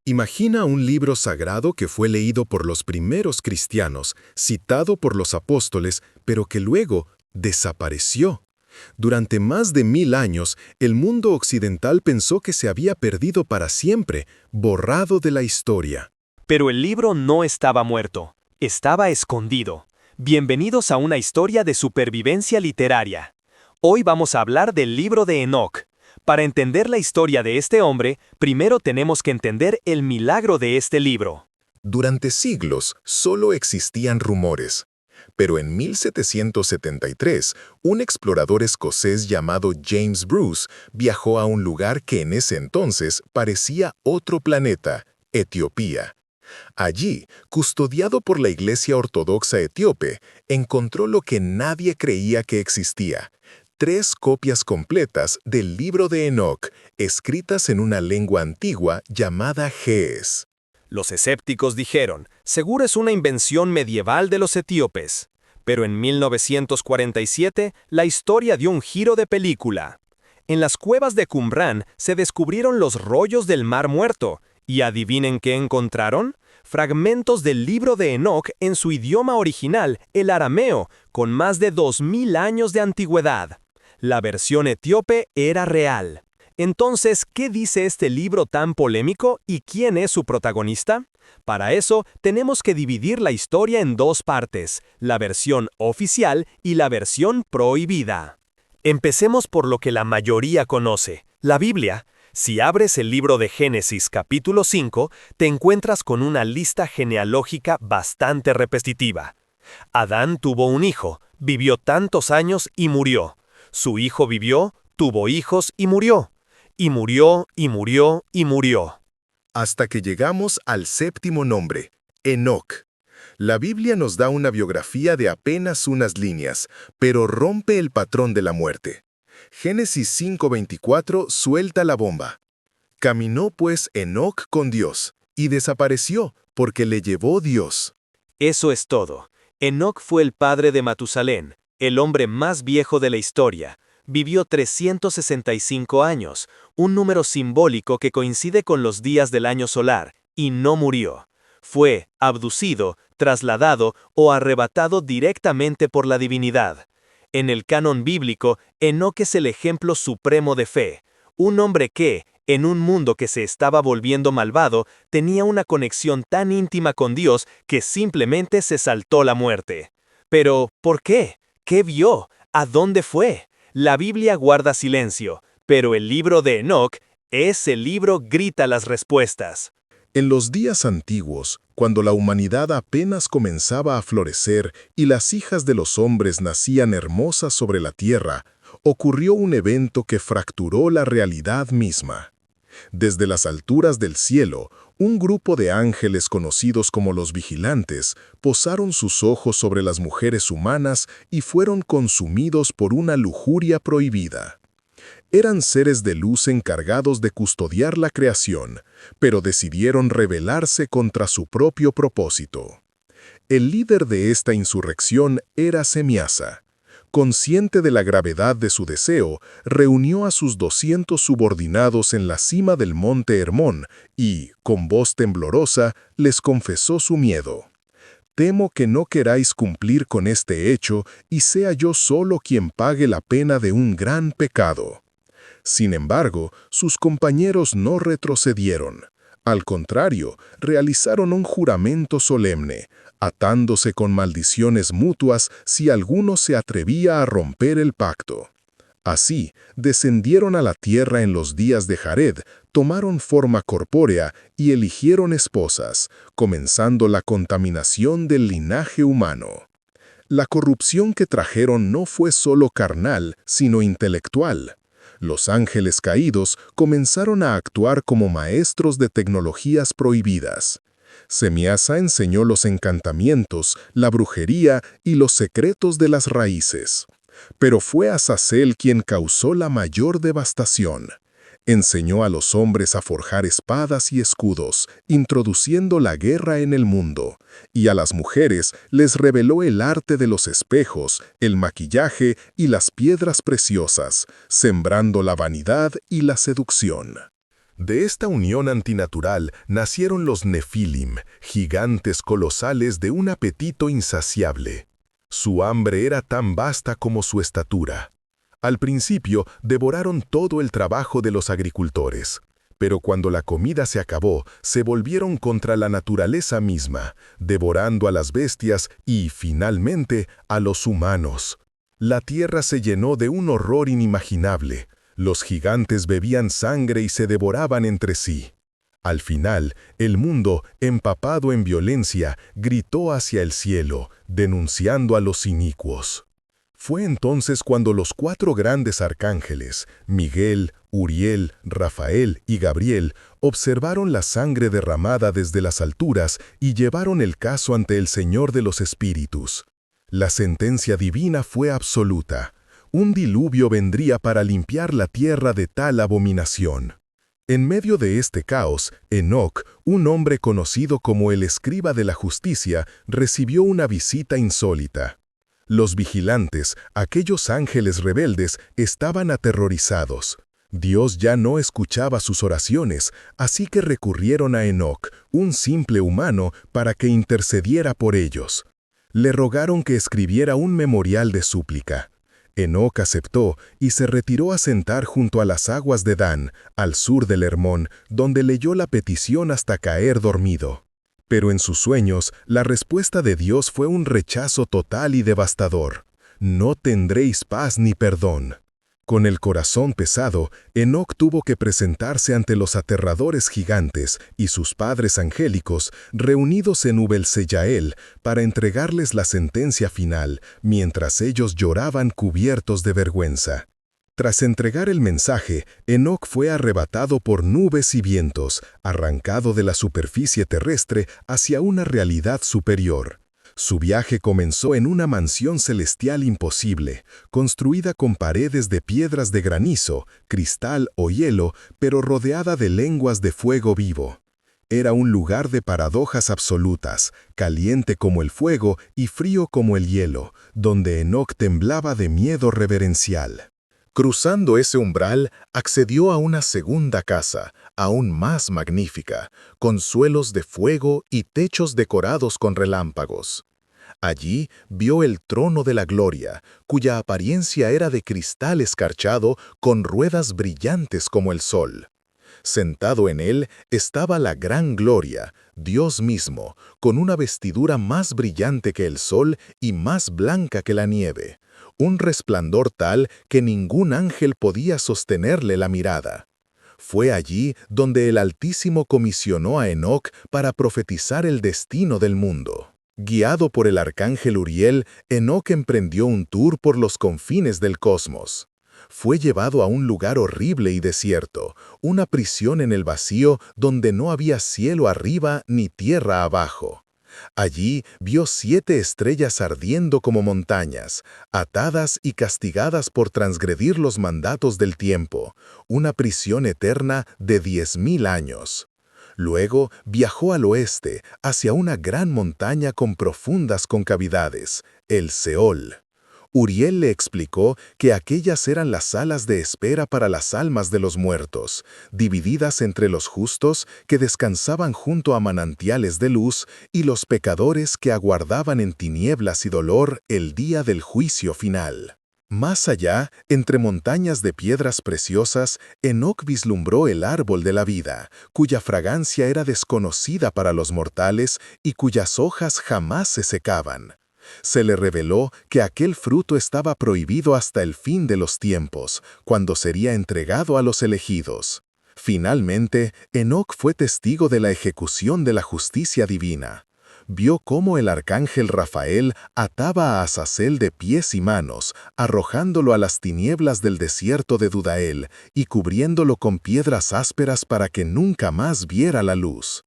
Imagina un libro sagrado que fue leído por los primeros cristianos, citado por los apóstoles, pero que luego desapareció. Durante más de 1000 años, el mundo occidental pensó que se había perdido para siempre, borrado de la historia. Pero el libro no estaba muerto, estaba escondido. Bienvenidos a una historia de supervivencia literaria. Hoy vamos a hablar del libro de Enoc. Para entender la historia de este hombre, primero tenemos que entender el milagro de este libro. Durante siglos solo existían rumores. Pero en 1773, un explorador escocés llamado James Bruce viajó a un lugar que en ese entonces parecía otro planeta, Etiopía. Allí, custodiado por la Iglesia Ortodoxa Etíope, encontró lo que nadie creía que existía: 3 copias completas del libro de Enoc, escritas en una lengua antigua llamada Ge'ez. Los escépticos dijeron, seguro es una invención medieval de los etíopes. Pero en 1947, la historia dio un giro de película. En las cuevas de Qumrán se descubrieron los rollos del Mar Muerto, y adivinen qué encontraron: fragmentos del libro de Enoc en su idioma original, el arameo, con más de 2000 años de antigüedad. La versión etíope era real. Entonces, ¿qué dice este libro tan polémico y quién es su protagonista? Para eso, tenemos que dividir la historia en 2 partes, la versión oficial y la versión prohibida. Empecemos por lo que la mayoría conoce, la Biblia. Si abres el libro de Génesis capítulo 5, te encuentras con una lista genealógica bastante repetitiva. Adán tuvo un hijo, vivió tantos años y murió. Su hijo vivió, tuvo hijos y murió. Y murió, y murió, y murió. Hasta que llegamos al 7º nombre, Enoc. La Biblia nos da una biografía de apenas unas líneas, pero rompe el patrón de la muerte. Génesis 5:24 suelta la bomba. Caminó pues Enoc con Dios, y desapareció, porque le llevó Dios. Eso es todo. Enoc fue el padre de Matusalén, el hombre más viejo de la historia. Vivió 365 años, un número simbólico que coincide con los días del año solar, y no murió. Fue abducido, trasladado o arrebatado directamente por la divinidad. En el canon bíblico, Enoc es el ejemplo supremo de fe, un hombre que, en un mundo que se estaba volviendo malvado, tenía una conexión tan íntima con Dios que simplemente se saltó la muerte. Pero, ¿por qué? ¿Qué vio? ¿A dónde fue? La Biblia guarda silencio, pero el libro de Enoc, ese libro grita las respuestas. En los días antiguos, cuando la humanidad apenas comenzaba a florecer y las hijas de los hombres nacían hermosas sobre la tierra, ocurrió un evento que fracturó la realidad misma. Desde las alturas del cielo, un grupo de ángeles conocidos como los vigilantes posaron sus ojos sobre las mujeres humanas y fueron consumidos por una lujuria prohibida. Eran seres de luz encargados de custodiar la creación, pero decidieron rebelarse contra su propio propósito. El líder de esta insurrección era Semiasa. Consciente de la gravedad de su deseo, reunió a sus 200 subordinados en la cima del monte Hermón y, con voz temblorosa, les confesó su miedo. «Temo que no queráis cumplir con este hecho y sea yo solo quien pague la pena de un gran pecado». Sin embargo, sus compañeros no retrocedieron. Al contrario, realizaron un juramento solemne, atándose con maldiciones mutuas si alguno se atrevía a romper el pacto. Así, descendieron a la tierra en los días de Jared, tomaron forma corpórea y eligieron esposas, comenzando la contaminación del linaje humano. La corrupción que trajeron no fue solo carnal, sino intelectual. Los ángeles caídos comenzaron a actuar como maestros de tecnologías prohibidas. Semiasa enseñó los encantamientos, la brujería y los secretos de las raíces. Pero fue Azazel quien causó la mayor devastación. Enseñó a los hombres a forjar espadas y escudos, introduciendo la guerra en el mundo, y a las mujeres les reveló el arte de los espejos, el maquillaje y las piedras preciosas, sembrando la vanidad y la seducción. De esta unión antinatural nacieron los Nefilim, gigantes colosales de un apetito insaciable. Su hambre era tan vasta como su estatura. Al principio devoraron todo el trabajo de los agricultores, pero cuando la comida se acabó, se volvieron contra la naturaleza misma, devorando a las bestias y, finalmente, a los humanos. La tierra se llenó de un horror inimaginable. Los gigantes bebían sangre y se devoraban entre sí. Al final, el mundo, empapado en violencia, gritó hacia el cielo, denunciando a los inicuos. Fue entonces cuando los 4 grandes arcángeles, Miguel, Uriel, Rafael y Gabriel, observaron la sangre derramada desde las alturas y llevaron el caso ante el Señor de los Espíritus. La sentencia divina fue absoluta. Un diluvio vendría para limpiar la tierra de tal abominación. En medio de este caos, Enoc, un hombre conocido como el escriba de la justicia, recibió una visita insólita. Los vigilantes, aquellos ángeles rebeldes, estaban aterrorizados. Dios ya no escuchaba sus oraciones, así que recurrieron a Enoc, un simple humano, para que intercediera por ellos. Le rogaron que escribiera un memorial de súplica. Enoc aceptó y se retiró a sentar junto a las aguas de Dan, al sur del Hermón, donde leyó la petición hasta caer dormido. Pero en sus sueños, la respuesta de Dios fue un rechazo total y devastador. No tendréis paz ni perdón. Con el corazón pesado, Enoc tuvo que presentarse ante los aterradores gigantes y sus padres angélicos reunidos en Ubel-Seyael para entregarles la sentencia final, mientras ellos lloraban cubiertos de vergüenza. Tras entregar el mensaje, Enoc fue arrebatado por nubes y vientos, arrancado de la superficie terrestre hacia una realidad superior. Su viaje comenzó en una mansión celestial imposible, construida con paredes de piedras de granizo, cristal o hielo, pero rodeada de lenguas de fuego vivo. Era un lugar de paradojas absolutas, caliente como el fuego y frío como el hielo, donde Enoc temblaba de miedo reverencial. Cruzando ese umbral, accedió a una segunda casa, aún más magnífica, con suelos de fuego y techos decorados con relámpagos. Allí vio el trono de la gloria, cuya apariencia era de cristal escarchado con ruedas brillantes como el sol. Sentado en él estaba la gran gloria, Dios mismo, con una vestidura más brillante que el sol y más blanca que la nieve, un resplandor tal que ningún ángel podía sostenerle la mirada. Fue allí donde el Altísimo comisionó a Enoc para profetizar el destino del mundo. Guiado por el arcángel Uriel, Enoc emprendió un tour por los confines del cosmos. Fue llevado a un lugar horrible y desierto, una prisión en el vacío donde no había cielo arriba ni tierra abajo. Allí vio 7 estrellas ardiendo como montañas, atadas y castigadas por transgredir los mandatos del tiempo, una prisión eterna de 10.000 años. Luego viajó al oeste, hacia una gran montaña con profundas concavidades, el Seol. Uriel le explicó que aquellas eran las salas de espera para las almas de los muertos, divididas entre los justos que descansaban junto a manantiales de luz y los pecadores que aguardaban en tinieblas y dolor el día del juicio final. Más allá, entre montañas de piedras preciosas, Enoc vislumbró el árbol de la vida, cuya fragancia era desconocida para los mortales y cuyas hojas jamás se secaban. Se le reveló que aquel fruto estaba prohibido hasta el fin de los tiempos, cuando sería entregado a los elegidos. Finalmente, Enoc fue testigo de la ejecución de la justicia divina. Vio cómo el arcángel Rafael ataba a Azazel de pies y manos, arrojándolo a las tinieblas del desierto de Dudael y cubriéndolo con piedras ásperas para que nunca más viera la luz.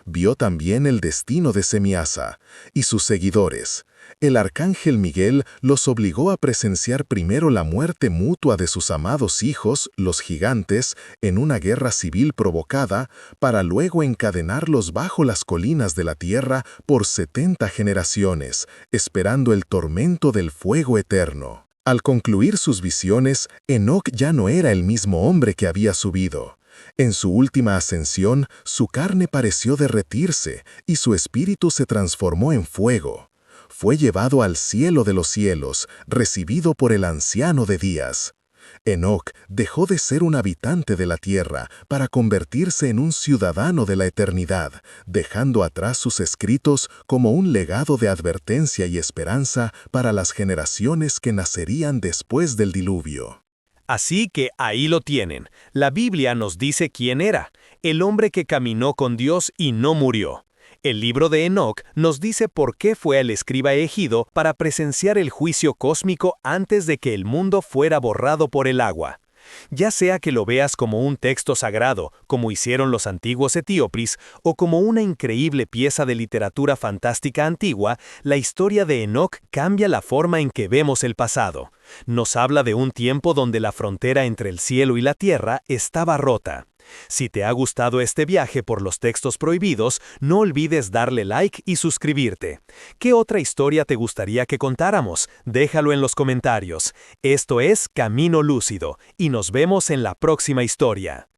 Vio también el destino de Semiasa y sus seguidores. El arcángel Miguel los obligó a presenciar primero la muerte mutua de sus amados hijos, los gigantes, en una guerra civil provocada, para luego encadenarlos bajo las colinas de la tierra por 70 generaciones, esperando el tormento del fuego eterno. Al concluir sus visiones, Enoc ya no era el mismo hombre que había subido. En su última ascensión, su carne pareció derretirse y su espíritu se transformó en fuego. Fue llevado al cielo de los cielos, recibido por el anciano de días. Enoc dejó de ser un habitante de la tierra para convertirse en un ciudadano de la eternidad, dejando atrás sus escritos como un legado de advertencia y esperanza para las generaciones que nacerían después del diluvio. Así que ahí lo tienen. La Biblia nos dice quién era, el hombre que caminó con Dios y no murió. El libro de Enoc nos dice por qué fue el escriba elegido para presenciar el juicio cósmico antes de que el mundo fuera borrado por el agua. Ya sea que lo veas como un texto sagrado, como hicieron los antiguos etíopes, o como una increíble pieza de literatura fantástica antigua, la historia de Enoc cambia la forma en que vemos el pasado. Nos habla de un tiempo donde la frontera entre el cielo y la tierra estaba rota. Si te ha gustado este viaje por los textos prohibidos, no olvides darle like y suscribirte. ¿Qué otra historia te gustaría que contáramos? Déjalo en los comentarios. Esto es Camino Lúcido, y nos vemos en la próxima historia.